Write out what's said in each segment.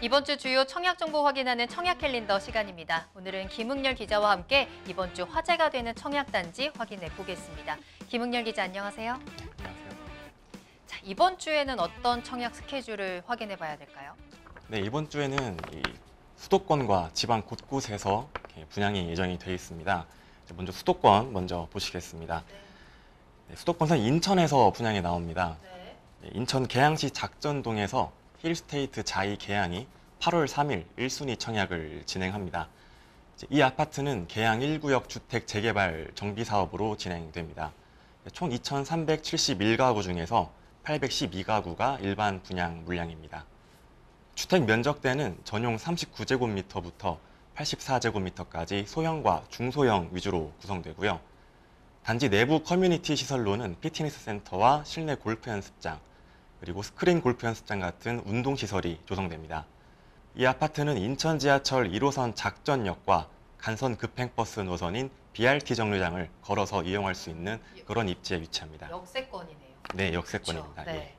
이번 주 주요 청약 정보 확인하는 청약 캘린더 시간입니다. 오늘은 김흥렬 기자와 함께 이번 주 화제가 되는 청약 단지 확인해 보겠습니다. 김흥렬 기자 안녕하세요. 안녕하세요. 자, 이번 주에는 어떤 청약 스케줄을 확인해 봐야 될까요? 네, 이번 주에는 수도권과 지방 곳곳에서 분양이 예정이 되어 있습니다. 먼저 수도권 먼저 보시겠습니다. 네, 수도권선 인천에서 분양이 나옵니다. 네, 인천 계양시 작전동에서 힐스테이트 자이 계양이 8월 3일 1순위 청약을 진행합니다. 이 아파트는 계양 1구역 주택 재개발 정비 사업으로 진행됩니다. 총 2,371가구 중에서 812가구가 일반 분양 물량입니다. 주택 면적대는 전용 39제곱미터부터 84제곱미터까지 소형과 중소형 위주로 구성되고요. 단지 내부 커뮤니티 시설로는 피트니스 센터와 실내 골프 연습장, 그리고 스크린 골프 연습장 같은 운동시설이 조성됩니다. 이 아파트는 인천 지하철 1호선 작전역과 간선 급행버스 노선인 BRT 정류장을 걸어서 이용할 수 있는 그런 입지에 위치합니다. 역세권이네요. 네, 역세권입니다. 그렇죠? 네.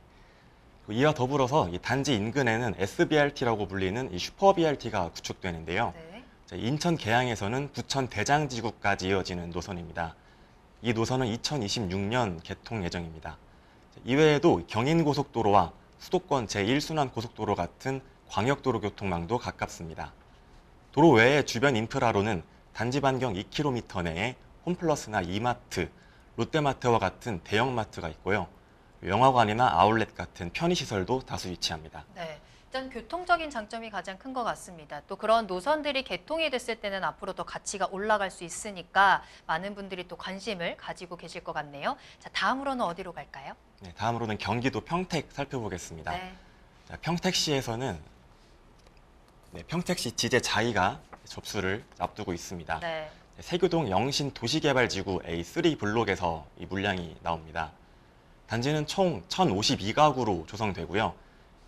예. 이와 더불어서 이 단지 인근에는 SBRT라고 불리는 이 슈퍼 BRT가 구축되는데요. 네. 인천 계양에서는 부천 대장지구까지 이어지는 노선입니다. 이 노선은 2026년 개통 예정입니다. 이외에도 경인고속도로와 수도권 제1순환 고속도로 같은 광역도로 교통망도 가깝습니다. 도로 외의 주변 인프라로는 단지 반경 2km 내에 홈플러스나 이마트, 롯데마트와 같은 대형마트가 있고요. 영화관이나 아울렛 같은 편의시설도 다수 위치합니다. 네. 일단 교통적인 장점이 가장 큰 것 같습니다. 또 그런 노선들이 개통이 됐을 때는 앞으로 더 가치가 올라갈 수 있으니까 많은 분들이 또 관심을 가지고 계실 것 같네요. 자, 다음으로는 어디로 갈까요? 네, 다음으로는 경기도 평택 살펴보겠습니다. 네. 자, 평택시에서는 평택시 지제 자이가 접수를 앞두고 있습니다. 네. 세교동 영신 도시개발지구 A3 블록에서 이 물량이 나옵니다. 단지는 총 1,052가구로 조성되고요.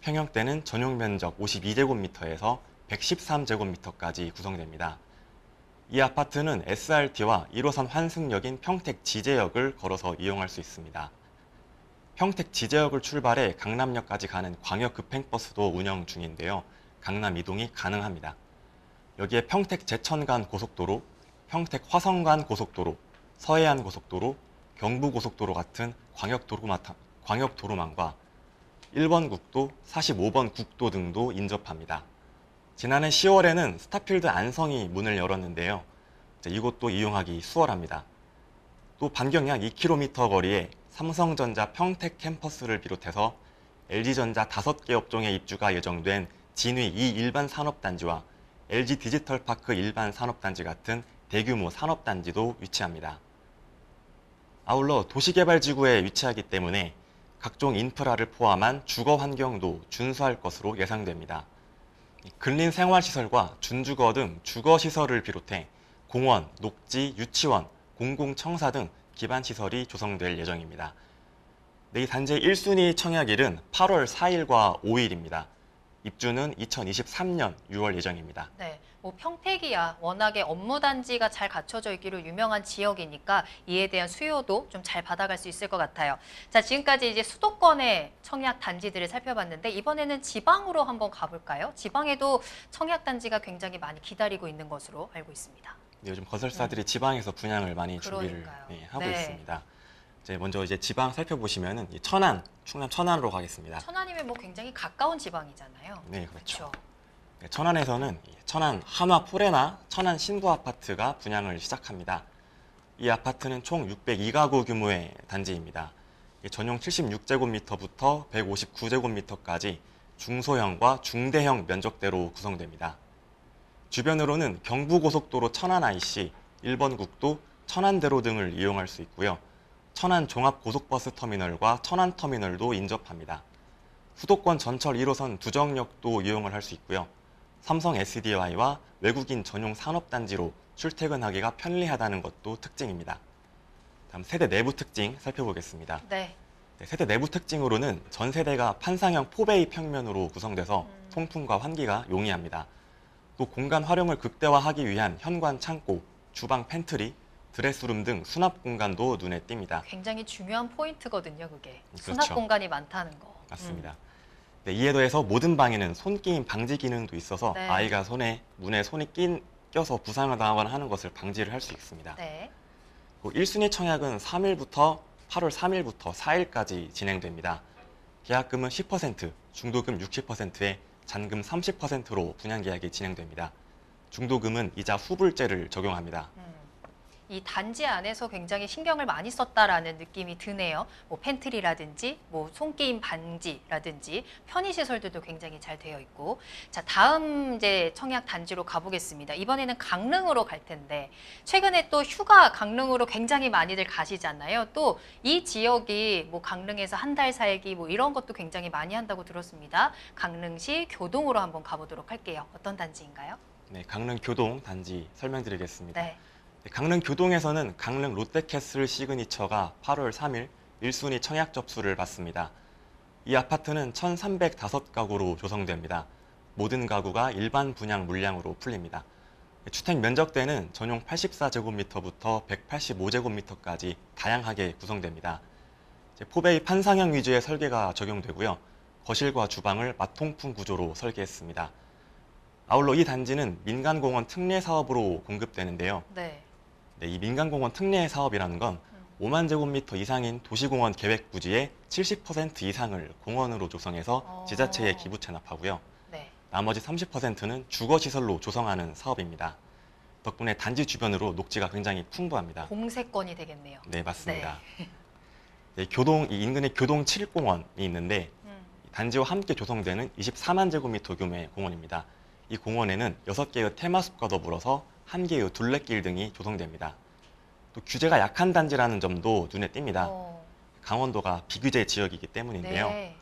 평형대는 전용 면적 52제곱미터에서 113제곱미터까지 구성됩니다. 이 아파트는 SRT와 1호선 환승역인 평택 지제역을 걸어서 이용할 수 있습니다. 평택 지제역을 출발해 강남역까지 가는 광역 급행버스도 운영 중인데요. 강남 이동이 가능합니다. 여기에 평택 제천간 고속도로, 평택 화성간 고속도로, 서해안 고속도로, 경부고속도로 같은 광역도로망과 1번 국도, 45번 국도 등도 인접합니다. 지난해 10월에는 스타필드 안성이 문을 열었는데요. 이곳도 이용하기 수월합니다. 또 반경 약 2km 거리에 삼성전자 평택 캠퍼스를 비롯해서 LG전자 5개 업종의 입주가 예정된 진위 2 일반 산업단지와 LG 디지털파크 일반 산업단지 같은 대규모 산업단지도 위치합니다. 아울러 도시개발지구에 위치하기 때문에 각종 인프라를 포함한 주거 환경도 준수할 것으로 예상됩니다. 근린 생활시설과 준주거 등 주거시설을 비롯해 공원, 녹지, 유치원, 공공청사 등 기반시설이 조성될 예정입니다. 이 단지의 1순위 청약일은 8월 4일과 5일입니다. 입주는 2023년 6월 예정입니다. 네, 뭐 평택이야 워낙에 업무 단지가 잘 갖춰져 있기로 유명한 지역이니까 이에 대한 수요도 좀 잘 받아갈 수 있을 것 같아요. 자, 지금까지 이제 수도권의 청약 단지들을 살펴봤는데 이번에는 지방으로 한번 가볼까요? 지방에도 청약 단지가 굉장히 많이 기다리고 있는 것으로 알고 있습니다. 네, 요즘 건설사들이 지방에서 분양을 많이 그러니까요. 준비를 하고 네. 있습니다. 먼저 지방 살펴보시면은 천안, 충남 천안으로 가겠습니다. 천안이면 뭐 굉장히 가까운 지방이잖아요. 네, 그렇죠. 그렇죠. 네, 천안에서는 천안 한화 포레나 천안 신구 아파트가 분양을 시작합니다. 이 아파트는 총 602가구 규모의 단지입니다. 전용 76제곱미터부터 159제곱미터까지 중소형과 중대형 면적대로 구성됩니다. 주변으로는 경부고속도로 천안 IC, 1번 국도, 천안대로 등을 이용할 수 있고요. 천안 종합고속버스 터미널과 천안터미널도 인접합니다. 수도권 전철 1호선 두정역도 이용을 할 수 있고요. 삼성 SDI와 외국인 전용 산업단지로 출퇴근하기가 편리하다는 것도 특징입니다. 다음 세대 내부 특징 살펴보겠습니다. 네. 세대 내부 특징으로는 전 세대가 판상형 포베이 평면으로 구성돼서 통풍과 환기가 용이합니다. 또 공간 활용을 극대화하기 위한 현관 창고, 주방 팬트리, 드레스룸 등 수납 공간도 눈에 띕니다. 굉장히 중요한 포인트거든요, 그게. 그렇죠. 수납 공간이 많다는 거. 맞습니다. 네, 이에 더해서 모든 방에는 손게임 방지 기능도 있어서 네. 아이가 문에 손이 껴서 부상을 당하거나 하는 것을 방지를 할 수 있습니다. 네. 1순위 청약은 8월 3일부터 4일까지 진행됩니다. 계약금은 10%, 중도금 60%에 잔금 30%로 분양 계약이 진행됩니다. 중도금은 이자 후불제를 적용합니다. 이 단지 안에서 굉장히 신경을 많이 썼다라는 느낌이 드네요. 뭐 팬트리라든지 뭐 손게임 방지라든지 편의시설들도 굉장히 잘 되어 있고. 자, 다음 이제 청약 단지로 가보겠습니다. 이번에는 강릉으로 갈 텐데 최근에 또 휴가 강릉으로 굉장히 많이들 가시잖아요. 또 이 지역이 뭐 강릉에서 한 달 살기 뭐 이런 것도 굉장히 많이 한다고 들었습니다. 강릉시 교동으로 한번 가보도록 할게요. 어떤 단지인가요? 네, 강릉 교동 단지 설명드리겠습니다. 네. 강릉 교동에서는 강릉 롯데캐슬 시그니처가 8월 3일 1순위 청약 접수를 받습니다. 이 아파트는 1,305가구로 조성됩니다. 모든 가구가 일반 분양 물량으로 풀립니다. 주택 면적대는 전용 84제곱미터부터 185제곱미터까지 다양하게 구성됩니다. 포베이 판상형 위주의 설계가 적용되고요. 거실과 주방을 마통풍 구조로 설계했습니다. 아울러 이 단지는 민간공원 특례 사업으로 공급되는데요. 네. 네, 이 민간공원 특례 사업이라는 건 5만 제곱미터 이상인 도시공원 계획 부지의 70% 이상을 공원으로 조성해서 지자체에 기부 체납하고요. 네. 나머지 30%는 주거시설로 조성하는 사업입니다. 덕분에 단지 주변으로 녹지가 굉장히 풍부합니다. 공세권이 되겠네요. 네, 맞습니다. 네, 이 인근에 교동 7공원이 있는데 단지와 함께 조성되는 24만 제곱미터 규모의 공원입니다. 이 공원에는 6개의 테마숲과 더불어서 1개의 둘레길 등이 조성됩니다. 또 규제가 약한 단지라는 점도 눈에 띕니다. 강원도가 비규제 지역이기 때문인데요. 네.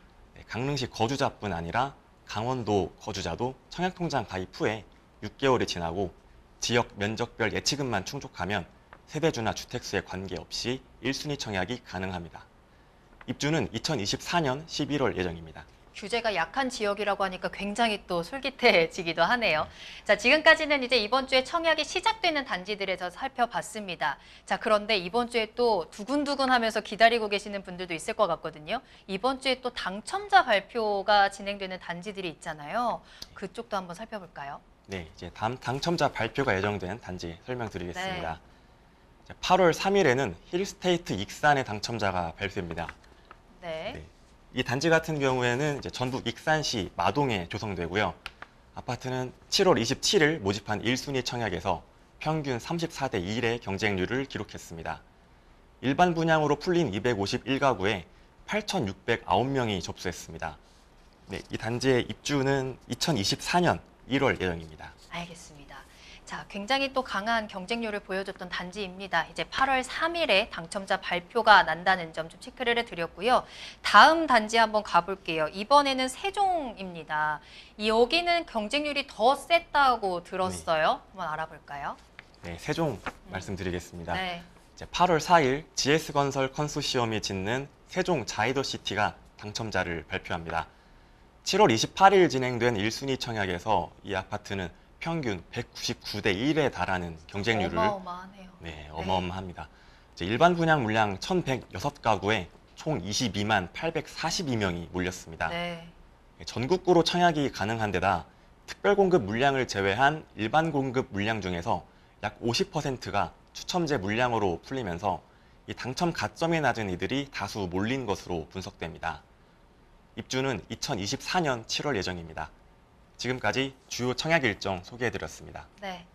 강릉시 거주자뿐 아니라 강원도 거주자도 청약통장 가입 후에 6개월이 지나고 지역 면적별 예치금만 충족하면 세대주나 주택수에 관계없이 1순위 청약이 가능합니다. 입주는 2024년 11월 예정입니다. 규제가 약한 지역이라고 하니까 굉장히 또 솔깃해지기도 하네요. 자, 지금까지는 이제 이번 주에 청약이 시작되는 단지들에서 살펴봤습니다. 자, 그런데 이번 주에 또 두근두근 하면서 기다리고 계시는 분들도 있을 것 같거든요. 이번 주에 또 당첨자 발표가 진행되는 단지들이 있잖아요. 그쪽도 한번 살펴볼까요? 네, 이제 다음 당첨자 발표가 예정된 단지 설명드리겠습니다. 8월 3일에는 힐스테이트 익산의 당첨자가 발표됩니다. 네. 이 단지 같은 경우에는 이제 전북 익산시 마동에 조성되고요. 아파트는 7월 27일 모집한 1순위 청약에서 평균 34대 1의 경쟁률을 기록했습니다. 일반 분양으로 풀린 251가구에 8,609명이 접수했습니다. 네, 이 단지의 입주는 2024년 1월 예정입니다. 알겠습니다. 자, 굉장히 또 강한 경쟁률을 보여줬던 단지입니다. 이제 8월 3일에 당첨자 발표가 난다는 점 좀 체크를 해드렸고요. 다음 단지 한번 가볼게요. 이번에는 세종입니다. 여기는 경쟁률이 더 셌다고 들었어요. 한번 알아볼까요? 네, 세종 말씀드리겠습니다. 네. 이제 8월 4일 GS건설 컨소시엄이 짓는 세종 자이더시티가 당첨자를 발표합니다. 7월 28일 진행된 1순위 청약에서 이 아파트는 평균 199대 1에 달하는 경쟁률을 어마어마하네요. 네, 어마어마합니다. 이제 일반 분양 물량 1,106가구에 총 22만 842명이 몰렸습니다. 네. 전국구로 청약이 가능한 데다 특별 공급 물량을 제외한 일반 공급 물량 중에서 약 50%가 추첨제 물량으로 풀리면서 이 당첨 가점이 낮은 이들이 다수 몰린 것으로 분석됩니다. 입주는 2024년 7월 예정입니다. 지금까지 주요 청약 일정 소개해드렸습니다. 네.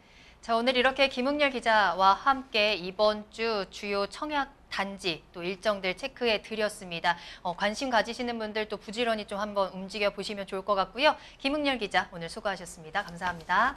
자, 오늘 이렇게 김웅렬 기자와 함께 이번 주 주요 청약 단지 또 일정들 체크해 드렸습니다. 관심 가지시는 분들 또 부지런히 좀 한번 움직여 보시면 좋을 것 같고요. 김웅렬 기자 오늘 수고하셨습니다. 감사합니다.